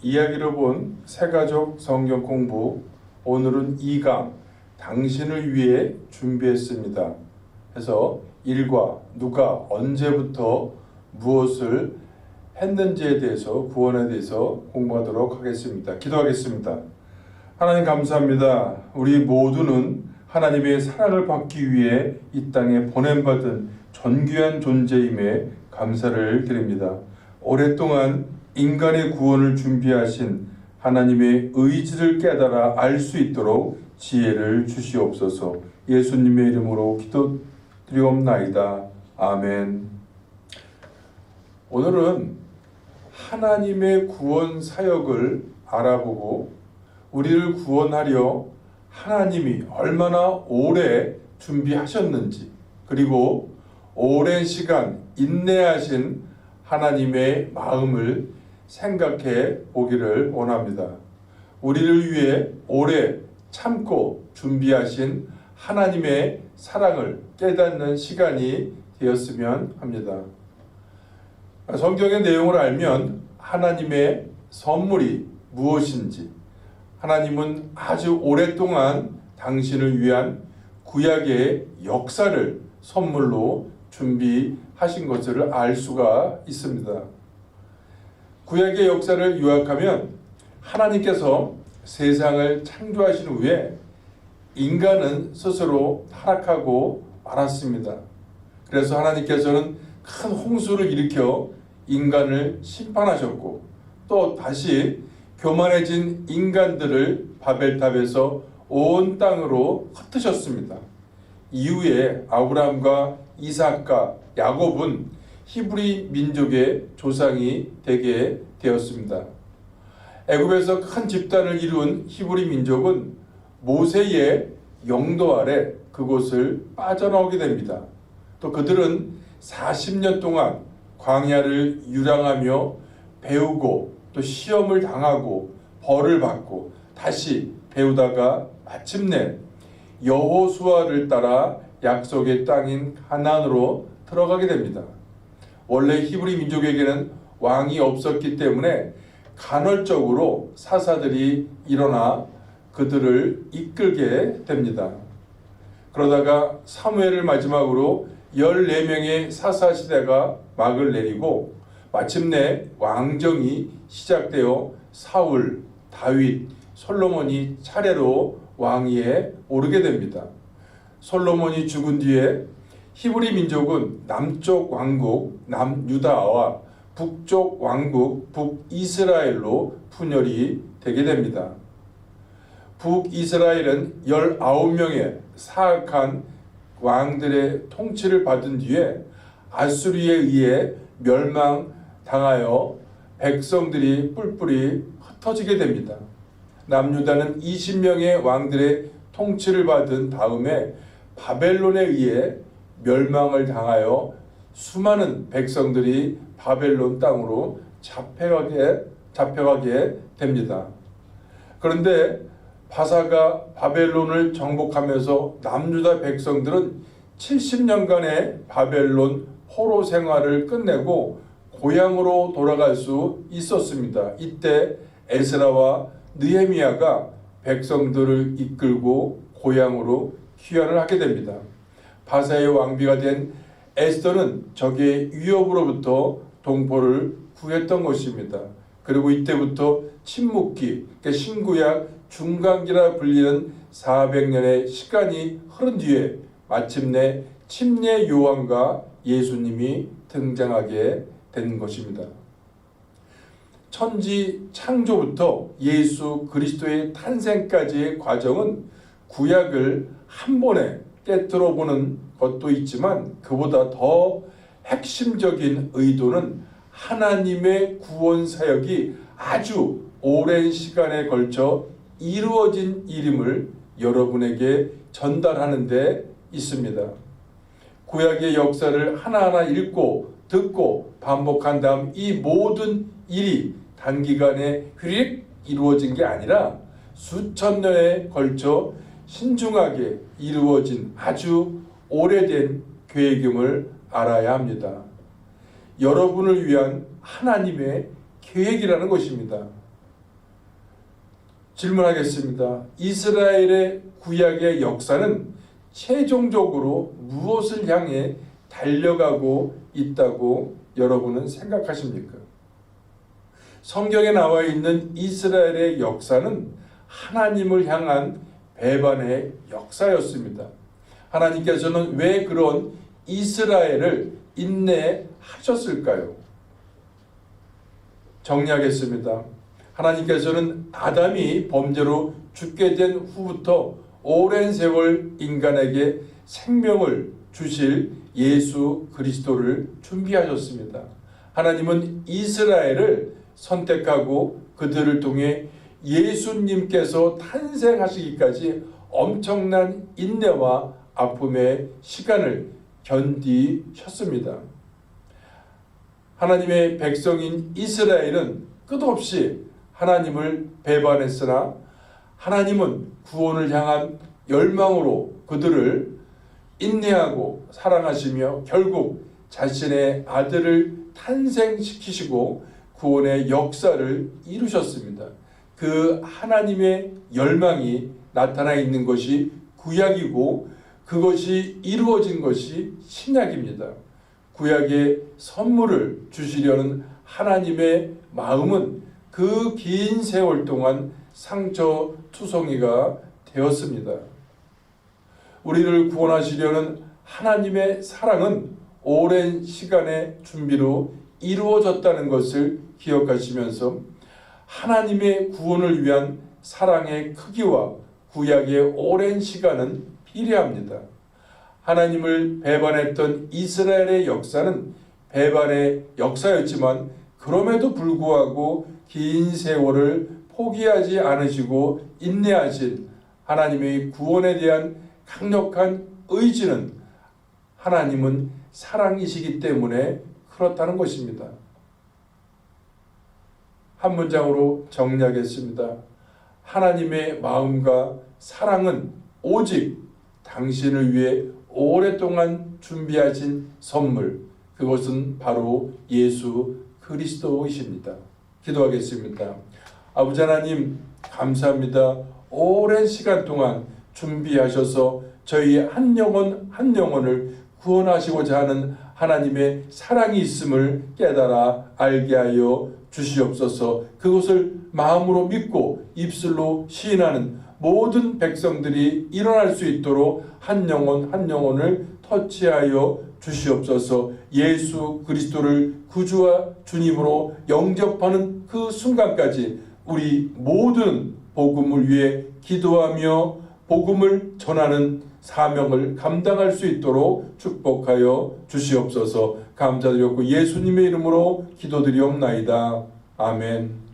이야기로 본 새가족 성경 공부, 오늘은 2강 당신을 위해 준비했습니다. 해서 일과 누가 언제부터 무엇을 했는지에 대해서, 구원에 대해서 공부하도록 하겠습니다. 기도하겠습니다. 하나님 감사합니다. 우리 모두는 하나님의 사랑을 받기 위해 이 땅에 보냄받은 존귀한 존재임에 감사를 드립니다. 오랫동안 인간의 구원을 준비하신 하나님의 의지를 깨달아 알 수 있도록 지혜를 주시옵소서. 예수님의 이름으로 기도드리옵나이다. 아멘. 오늘은 하나님의 구원 사역을 알아보고 우리를 구원하려 하나님이 얼마나 오래 준비하셨는지, 그리고 오랜 시간 인내하신 하나님의 마음을 생각해 보기를 원합니다. 우리를 위해 오래 참고 준비하신 하나님의 사랑을 깨닫는 시간이 되었으면 합니다. 성경의 내용을 알면 하나님의 선물이 무엇인지, 하나님은 아주 오랫동안 당신을 위한 구약의 역사를 선물로 준비하신 것을 알 수가 있습니다. 구약의 역사를 요약하면 하나님께서 세상을 창조하신 후에 인간은 스스로 타락하고 말았습니다. 그래서 하나님께서는 큰 홍수를 일으켜 인간을 심판하셨고, 또 다시 교만해진 인간들을 바벨탑에서 온 땅으로 흩으셨습니다. 이후에 아브라함과 이삭과 야곱은 히브리 민족의 조상이 되게 되었습니다. 애굽에서 큰 집단을 이룬 히브리 민족은 모세의 영도 아래 그곳을 빠져나오게 됩니다. 또 그들은 40년 동안 광야를 유랑하며 배우고 또 시험을 당하고 벌을 받고 다시 배우다가 마침내 여호수아를 따라 약속의 땅인 가나안으로 들어가게 됩니다. 원래 히브리 민족에게는 왕이 없었기 때문에 간헐적으로 사사들이 일어나 그들을 이끌게 됩니다. 그러다가 사무엘을 마지막으로 14명의 사사 시대가 막을 내리고 마침내 왕정이 시작되어 사울, 다윗, 솔로몬이 차례로 왕위에 오르게 됩니다. 솔로몬이 죽은 뒤에 히브리 민족은 남쪽 왕국 남유다와 북쪽 왕국 북이스라엘로 분열이 되게 됩니다. 북이스라엘은 19명의 사악한 왕들의 통치를 받은 뒤에 아수리에 의해 멸망당하여 백성들이 뿔뿔이 흩어지게 됩니다. 남유다는 20명의 왕들의 통치를 받은 다음에 바벨론에 의해 멸망을 당하여 수많은 백성들이 바벨론 땅으로 잡혀가게 됩니다. 그런데 바사가 바벨론을 정복하면서 남유다 백성들은 70년간의 바벨론 포로 생활을 끝내고 고향으로 돌아갈 수 있었습니다. 이때 에스라와 느헤미야가 백성들을 이끌고 고향으로 귀환을 하게 됩니다. 바사의 왕비가 된 에스더는 적의 위협으로부터 동포를 구했던 것입니다. 그리고 이때부터 침묵기, 신구약 중간기라 불리는 400년의 시간이 흐른 뒤에 마침내 침례 요한과 예수님이 등장하게 된 것입니다. 천지 창조부터 예수 그리스도의 탄생까지의 과정은 구약을 한 번에 깨뜨려 보는 것도 있지만 그보다 더 핵심적인 의도는 하나님의 구원 사역이 아주 오랜 시간에 걸쳐 이루어진 일임을 여러분에게 전달하는 데 있습니다. 구약의 역사를 하나하나 읽고 듣고 반복한 다음 이 모든 일이 단기간에 휘릭 이루어진 게 아니라 수천 년에 걸쳐 신중하게 이루어진 아주 오래된 계획임을 알아야 합니다. 여러분을 위한 하나님의 계획이라는 것입니다. 질문하겠습니다. 이스라엘의 구약의 역사는 최종적으로 무엇을 향해 달려가고 있다고 여러분은 생각하십니까? 성경에 나와 있는 이스라엘의 역사는 하나님을 향한 배반의 역사였습니다. 하나님께서는 왜 그런 이스라엘을 인내하셨을까요? 정리하겠습니다. 하나님께서는 아담이 범죄로 죽게 된 후부터 오랜 세월 인간에게 생명을 주실 예수 그리스도를 준비하셨습니다. 하나님은 이스라엘을 선택하고 그들을 통해 예수님께서 탄생하시기까지 엄청난 인내와 아픔의 시간을 견디셨습니다. 하나님의 백성인 이스라엘은 끝없이 하나님을 배반했으나 하나님은 구원을 향한 열망으로 그들을 인내하고 사랑하시며 결국 자신의 아들을 탄생시키시고 구원의 역사를 이루셨습니다. 그 하나님의 열망이 나타나 있는 것이 구약이고 그것이 이루어진 것이 신약입니다. 구약의 선물을 주시려는 하나님의 마음은 그 긴 세월 동안 상처투성이가 되었습니다. 우리를 구원하시려는 하나님의 사랑은 오랜 시간의 준비로 이루어졌다는 것을 기억하시면서 하나님의 구원을 위한 사랑의 크기와 구약의 오랜 시간은 비례합니다. 하나님을 배반했던 이스라엘의 역사는 배반의 역사였지만 그럼에도 불구하고 긴 세월을 포기하지 않으시고 인내하신 하나님의 구원에 대한 강력한 의지는 하나님은 사랑이시기 때문에 그렇다는 것입니다. 한 문장으로 정리하겠습니다. 하나님의 마음과 사랑은 오직 당신을 위해 오랫동안 준비하신 선물, 그것은 바로 예수 그리스도이십니다. 기도하겠습니다. 아버지 하나님 감사합니다. 오랜 시간 동안 준비하셔서 저희 한 영혼 한 영혼을 구원하시고자 하는 하나님의 사랑이 있음을 깨달아 알게 하여 주시옵소서. 그것을 마음으로 믿고 입술로 시인하는 모든 백성들이 일어날 수 있도록 한 영혼 한 영혼을 터치하여 주시옵소서. 예수 그리스도를 구주와 주님으로 영접하는 그 순간까지 우리 모든 복음을 위해 기도하며 복음을 전하는 사명을 감당할 수 있도록 축복하여 주시옵소서. 감사드렸고 예수님의 이름으로 기도드리옵나이다. 아멘.